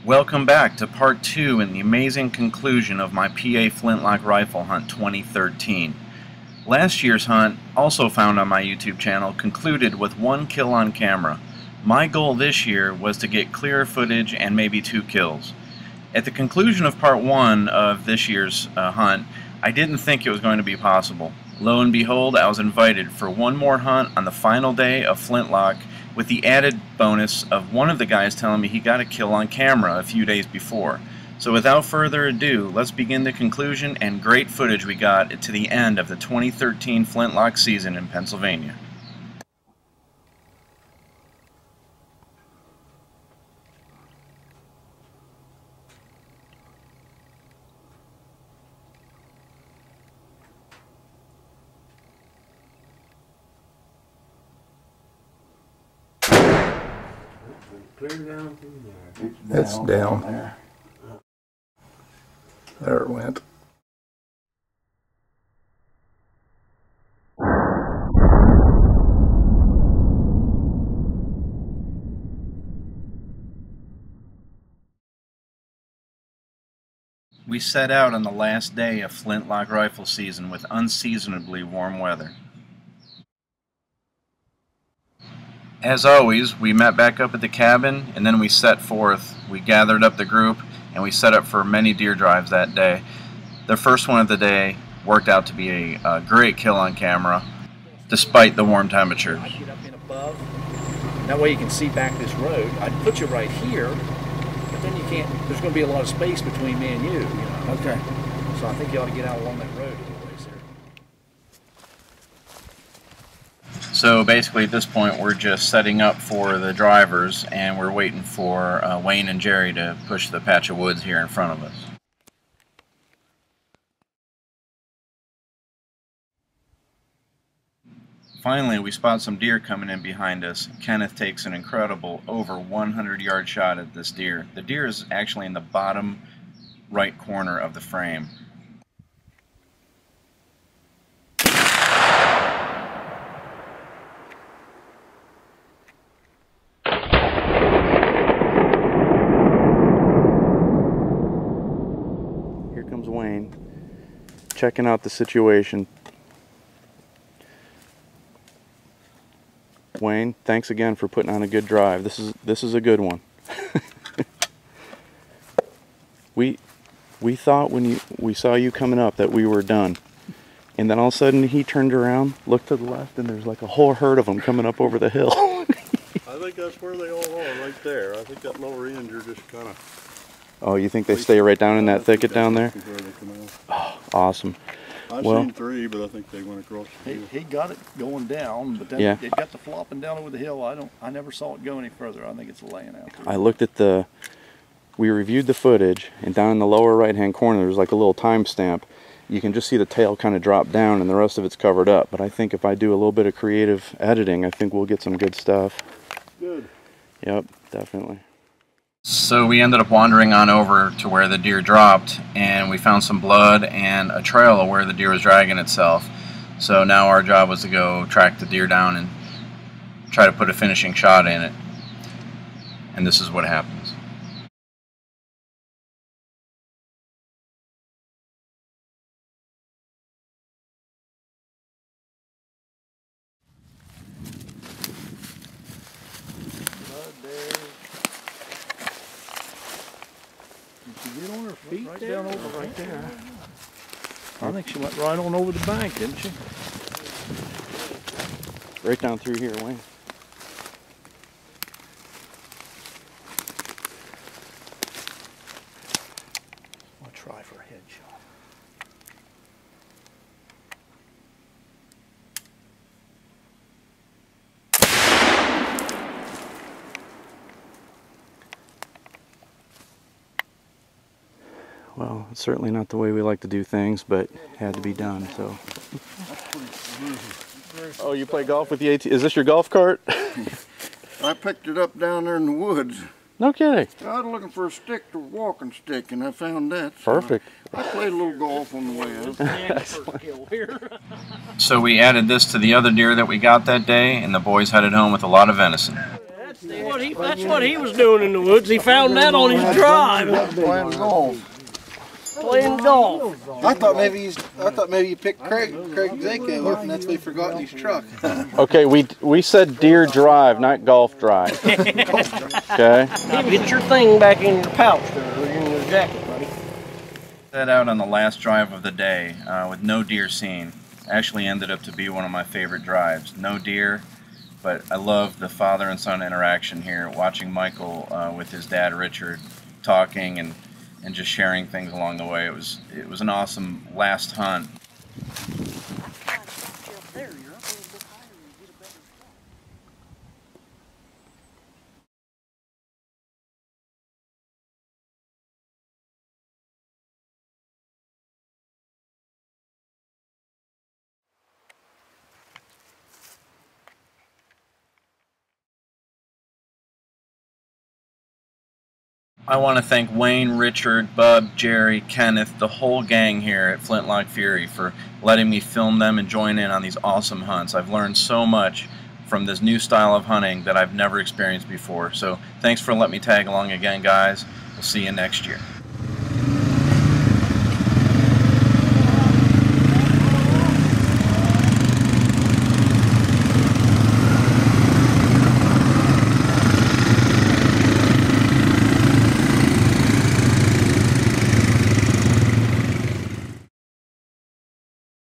Welcome back to part 2 in the amazing conclusion of my PA Flintlock Rifle Hunt 2013. Last year's hunt, also found on my YouTube channel, concluded with 1 kill on camera. My goal this year was to get clearer footage and maybe 2 kills. At the conclusion of part 1 of this year's hunt, I didn't think it was going to be possible. Lo and behold, I was invited for one more hunt on the final day of Flintlock, with the added bonus of one of the guys telling me he got a kill on camera a few days before. So without further ado, let's begin the conclusion and great footage we got to the end of the 2013 Flintlock season in Pennsylvania. Clear down through there. It's down there. There it went. We set out on the last day of Flintlock rifle season with unseasonably warm weather. As always, we met back up at the cabin and then we set forth. We gathered up the group and we set up for many deer drives that day. The first one of the day worked out to be a great kill on camera despite the warm temperatures. I get up in above, that way you can see back this road. I'd put you right here, but then you can't, there's going to be a lot of space between me and you know. Okay. So I think you ought to get out along that road a little ways there. So basically at this point we're just setting up for the drivers and we're waiting for Wayne and Jerry to push the patch of woods here in front of us. Finally we spot some deer coming in behind us. Kenneth takes an incredible over 100-yard shot at this deer. The deer is actually in the bottom right corner of the frame. Wayne checking out the situation. Wayne, thanks again for putting on a good drive. This is a good one. we thought when we saw you coming up that we were done, and then all of a sudden he turned around, looked to the left, and there's like a whole herd of them coming up over the hill. I think that's where they all are, right there. I think that lower end are just kind of... Oh, you think they stay right down in that thicket down there? Oh, awesome. I've seen 3, but I think they went across the hill. He got it going down, but then it got to flopping down over the hill. I never saw it go any further. I think it's laying out there. I looked at we reviewed the footage, and down in the lower right hand corner there's like a little timestamp. You can just see the tail kind of drop down and the rest of it's covered up. But I think if I do a little bit of creative editing, I think we'll get some good stuff. Good. Yep, definitely. So we ended up wandering on over to where the deer dropped, and we found some blood and a trail of where the deer was dragging itself. So now our job was to go track the deer down and try to put a finishing shot in it. And this is what happens. Did she get on her feet right down over right there? I think she went right on over the bank, didn't she? Right down through here, Wayne. I'll try for a headshot. Well, it's certainly not the way we like to do things, but it had to be done, so. Oh, you play golf with the AT? Is this your golf cart? I picked it up down there in the woods. No kidding. I was looking for a stick, a walking stick, and I found that. So Perfect. I played a little golf on the way up. So we added this to the other deer that we got that day, and the boys headed home with a lot of venison. That's what he was doing in the woods. He found that on his drive. Playing golf. Playing golf. I thought maybe you picked Craig's Zaco up, and that's why he forgot in his truck. Okay, we said deer drive, not golf drive. Okay. Get your thing back in your pouch there, or in your jacket, buddy. Set out on the last drive of the day with no deer seen. Actually ended up to be one of my favorite drives. No deer, but I love the father and son interaction here, watching Michael with his dad Richard talking and just sharing things along the way. It was an awesome last hunt. I want to thank Wayne, Richard, Bub, Jerry, Kenneth, the whole gang here at Flintlock Fury for letting me film them and join in on these awesome hunts. I've learned so much from this new style of hunting that I've never experienced before. So thanks for letting me tag along again, guys. We'll see you next year.